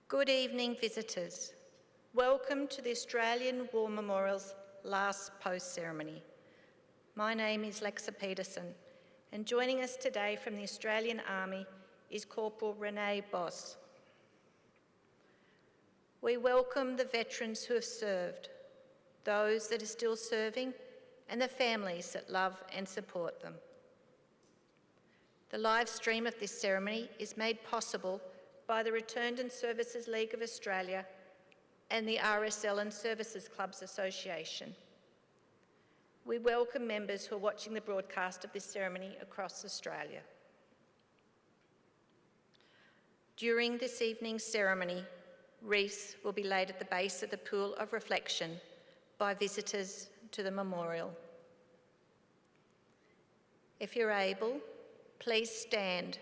Good evening, visitors. Welcome to the Australian War Memorial's last post ceremony. My name is Lexa Peterson, and joining us today from the Australian Army is Corporal Renee Boss. We welcome the veterans who have served, those that are still serving, and the families that love and support them. The live stream of this ceremony is made possible by the Returned and Services League of Australia and the RSL and Services Clubs Association. We welcome members who are watching the broadcast of this ceremony across Australia. During this evening's ceremony, wreaths will be laid at the base of the pool of reflection by visitors to the memorial. If you're able, please stand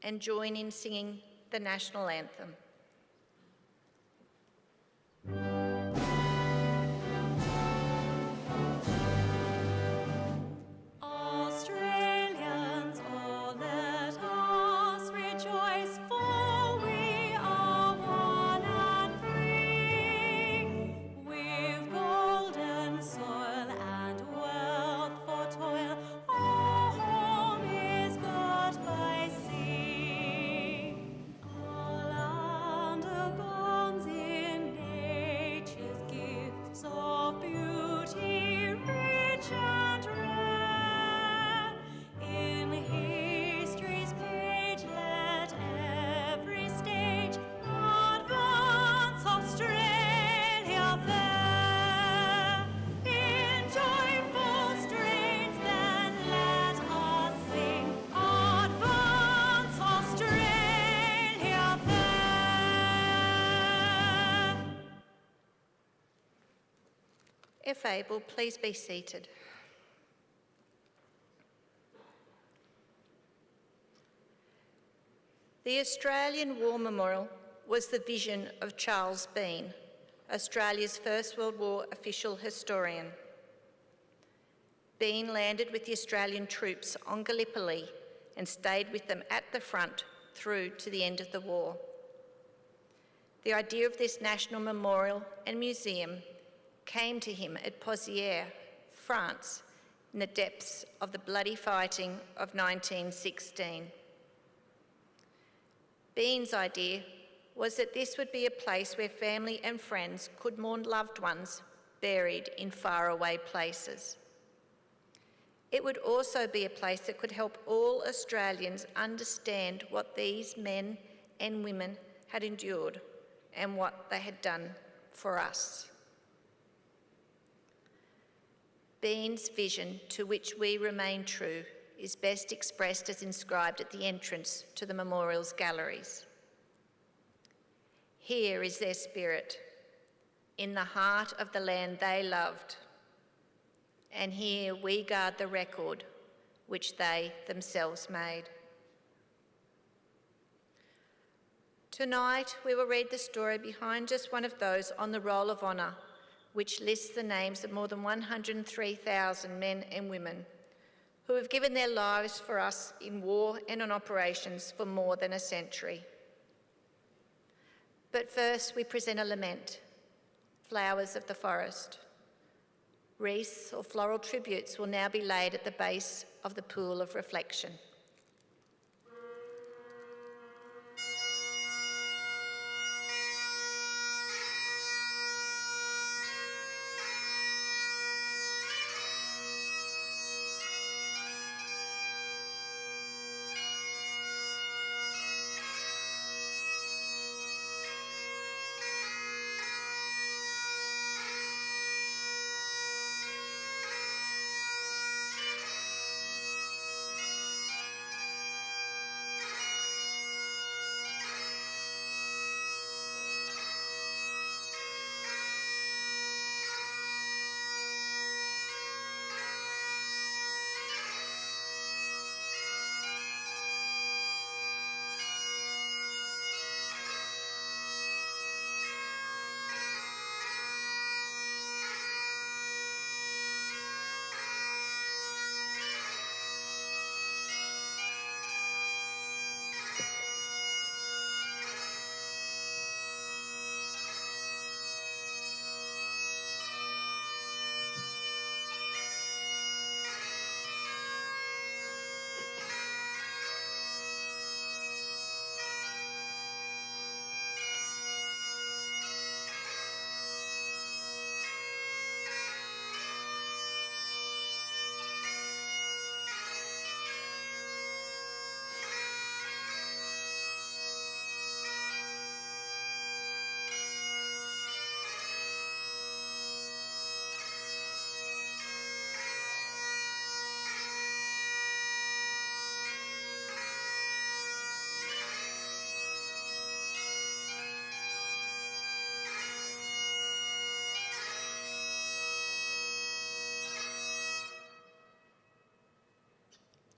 and join in singing the national anthem. Australians, oh let us rejoice, for we are one and free. We've golden soil and wealth for toil, our home is got by sea. Our land abounds in nature's gifts of beauty, rich and rare. In history's page let every stage advance Australia fair. In joyful strains then let us sing, advance Australia fair. If able, please be seated. The Australian War Memorial was the vision of Charles Bean, Australia's First World War official historian. Bean landed with the Australian troops on Gallipoli and stayed with them at the front through to the end of the war. The idea of this national memorial and museum came to him at Pozières, France, in the depths of the bloody fighting of 1916. Bean's idea was that this would be a place where family and friends could mourn loved ones buried in faraway places. It would also be a place that could help all Australians understand what these men and women had endured and what they had done for us. Bean's vision, to which we remain true, is best expressed as inscribed at the entrance to the memorial's galleries. Here is their spirit, in the heart of the land they loved, and here we guard the record which they themselves made. Tonight we will read the story behind just one of those on the Roll of Honour, which lists the names of more than 103,000 men and women who have given their lives for us in war and on operations for more than a century. But first we present a lament, Flowers of the Forest. Wreaths or floral tributes will now be laid at the base of the pool of reflection.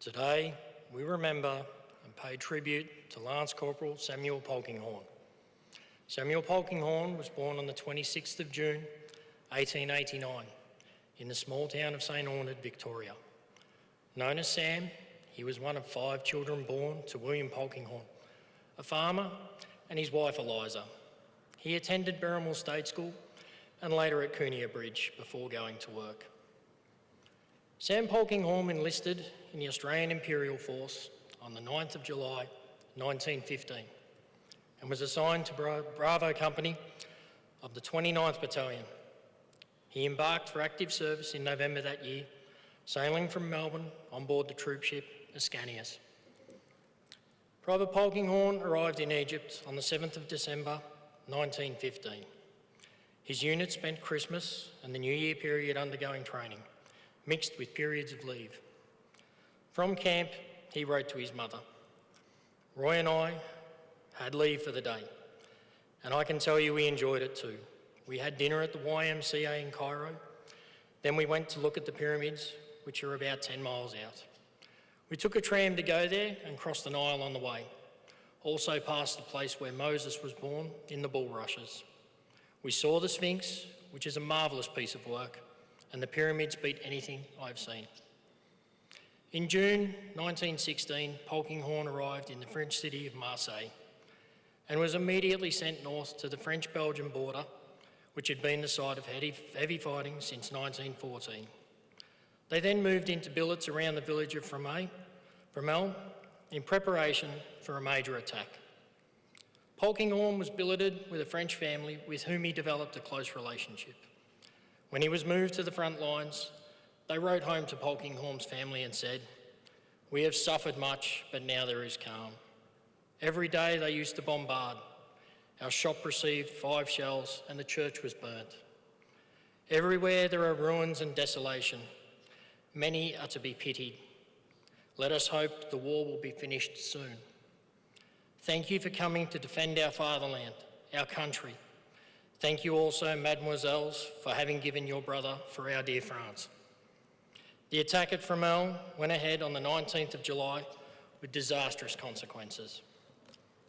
Today, we remember and pay tribute to Lance Corporal Samuel Polkinghorne. Samuel Polkinghorne was born on the 26th of June, 1889, in the small town of St Ornard, Victoria. Known as Sam, he was one of 5 children born to William Polkinghorne, a farmer, and his wife Eliza. He attended Berrimore State School and later at Coonia Bridge before going to work. Sam Polkinghorne enlisted in the Australian Imperial Force on the 9th of July 1915 and was assigned to Bravo Company of the 29th Battalion. He embarked for active service in November that year, sailing from Melbourne on board the troop ship Ascanius. Private Polkinghorne arrived in Egypt on the 7th of December 1915. His unit spent Christmas and the New Year period undergoing training, mixed with periods of leave. From camp, he wrote to his mother, "Roy and I had leave for the day, and I can tell you we enjoyed it too. We had dinner at the YMCA in Cairo, then we went to look at the pyramids, which are about 10 miles out. We took a tram to go there and crossed the Nile on the way, also past the place where Moses was born in the bulrushes. We saw the Sphinx, which is a marvellous piece of work, and the pyramids beat anything I've seen." In June 1916, Polkinghorne arrived in the French city of Marseille and was immediately sent north to the French-Belgian border, which had been the site of heavy fighting since 1914. They then moved into billets around the village of Fromelles in preparation for a major attack. Polkinghorne was billeted with a French family with whom he developed a close relationship. When he was moved to the front lines, they wrote home to Polkinghorne's family and said, "We have suffered much, but now there is calm. Every day they used to bombard. Our shop received 5 shells and the church was burnt. Everywhere there are ruins and desolation. Many are to be pitied. Let us hope the war will be finished soon. Thank you for coming to defend our fatherland, our country. Thank you also, mademoiselles, for having given your brother for our dear France." The attack at Fromelles went ahead on the 19th of July with disastrous consequences.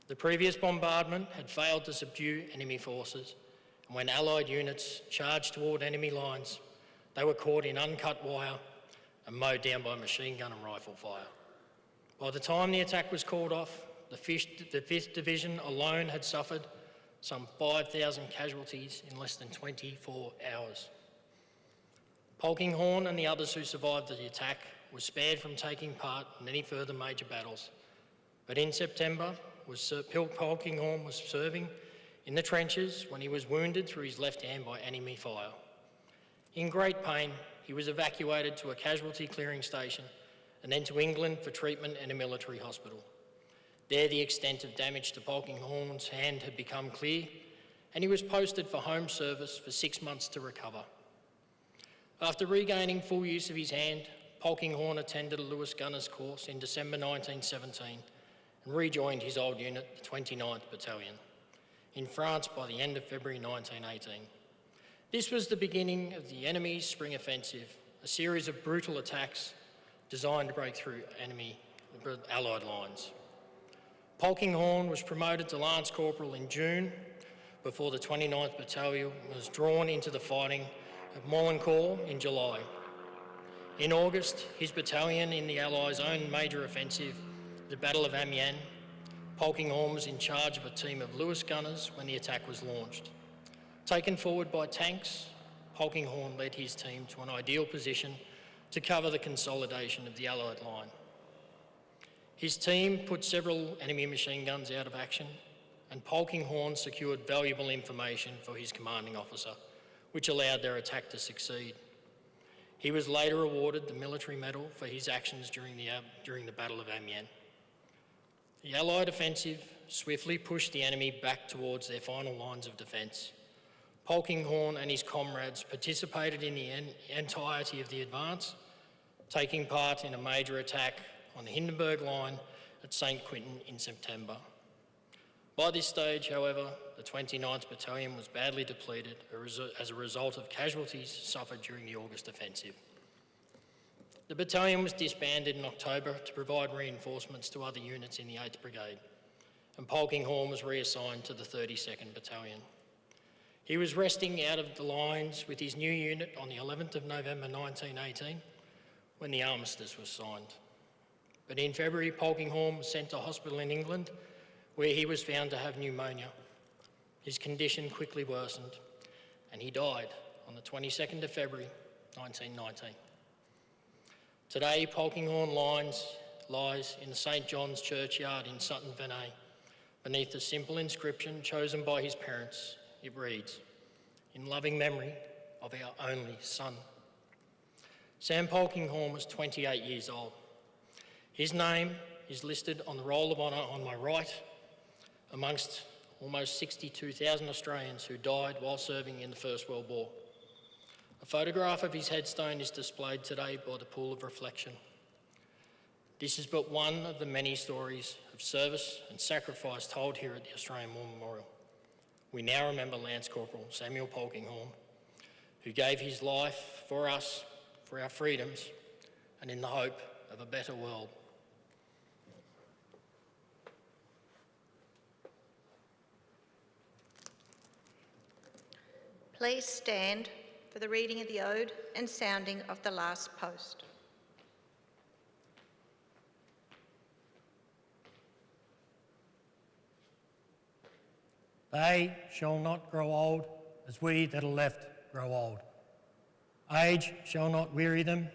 The previous bombardment had failed to subdue enemy forces, and when Allied units charged toward enemy lines, they were caught in uncut wire and mowed down by machine gun and rifle fire. By the time the attack was called off, the 5th Division alone had suffered some 5,000 casualties in less than 24 hours. Polkinghorne and the others who survived the attack were spared from taking part in any further major battles, but in September, Polkinghorne was serving in the trenches when he was wounded through his left hand by enemy fire. In great pain, he was evacuated to a casualty clearing station and then to England for treatment in a military hospital. There, the extent of damage to Polkinghorne's hand had become clear, and he was posted for home service for 6 months to recover. After regaining full use of his hand, Polkinghorne attended a Lewis Gunners course in December 1917 and rejoined his old unit, the 29th Battalion, in France by the end of February 1918. This was the beginning of the enemy's spring offensive, a series of brutal attacks designed to break through Allied lines. Polkinghorne was promoted to Lance Corporal in June before the 29th Battalion was drawn into the fighting at Molencourt in July. In August, his battalion in the Allies' own major offensive, the Battle of Amiens, Polkinghorne was in charge of a team of Lewis Gunners when the attack was launched. Taken forward by tanks, Polkinghorne led his team to an ideal position to cover the consolidation of the Allied line. His team put several enemy machine guns out of action, and Polkinghorne secured valuable information for his commanding officer, which allowed their attack to succeed. He was later awarded the Military Medal for his actions during the Battle of Amiens. The Allied offensive swiftly pushed the enemy back towards their final lines of defence. Polkinghorne and his comrades participated in the entirety of the advance, taking part in a major attack on the Hindenburg line at St Quentin in September. By this stage, however, the 29th Battalion was badly depleted as a result of casualties suffered during the August offensive. The battalion was disbanded in October to provide reinforcements to other units in the 8th Brigade, and Polkinghorne was reassigned to the 32nd Battalion. He was resting out of the lines with his new unit on the 11th of November 1918 when the armistice was signed. But in February, Polkinghorne was sent to hospital in England where he was found to have pneumonia. His condition quickly worsened and he died on the 22nd of February 1919. Today, Polkinghorne lies in the St John's churchyard in Sutton-Venay beneath a simple inscription chosen by his parents. It reads, "In loving memory of our only son." Sam Polkinghorne was 28 years old. His name is listed on the Roll of Honour on my right amongst almost 62,000 Australians who died while serving in the First World War. A photograph of his headstone is displayed today by the Pool of Reflection. This is but one of the many stories of service and sacrifice told here at the Australian War Memorial. We now remember Lance Corporal Samuel Polkinghorne, who gave his life for us, for our freedoms, and in the hope of a better world. Please stand for the reading of the Ode and sounding of the last post. They shall not grow old as we that are left grow old. Age shall not weary them,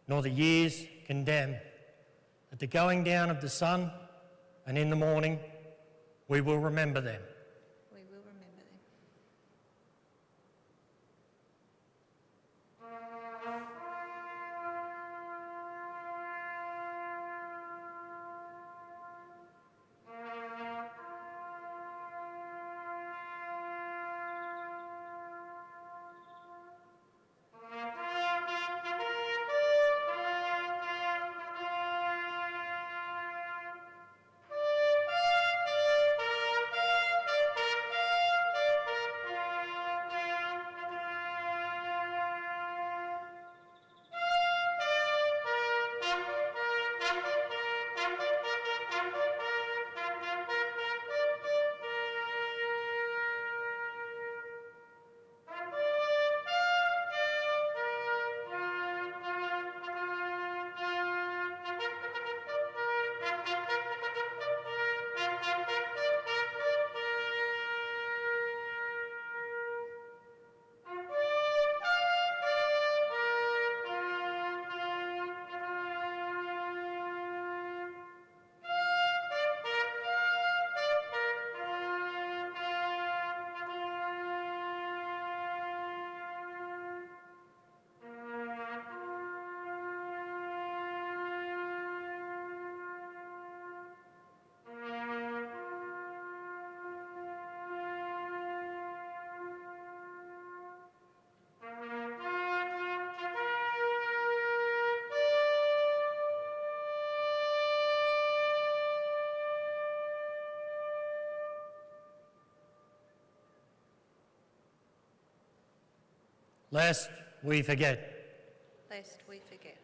nor the years condemn. At the going down of the sun and in the morning, we will remember them. We will remember them. Lest we forget. Lest we forget.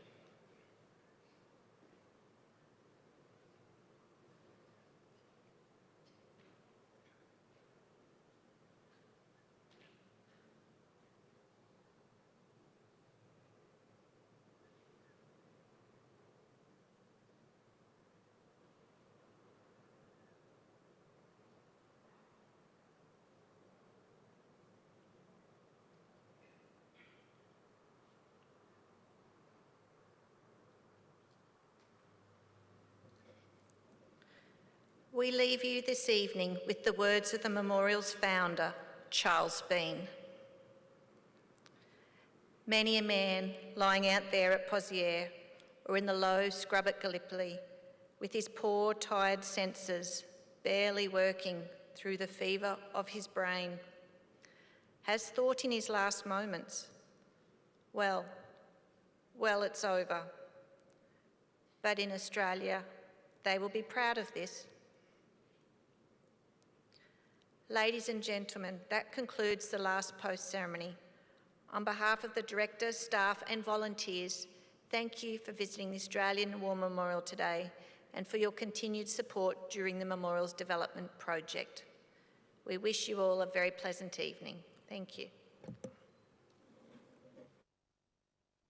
We leave you this evening with the words of the memorial's founder, Charles Bean. Many a man lying out there at Pozières or in the low scrub at Gallipoli, with his poor, tired senses barely working through the fever of his brain, has thought in his last moments, well, it's over. But in Australia, they will be proud of this. Ladies and gentlemen, that concludes the last post ceremony. On behalf of the director, staff and volunteers, Thank you for visiting the Australian War Memorial today and for your continued support during the Memorial's development project. We wish you all a very pleasant evening. Thank you.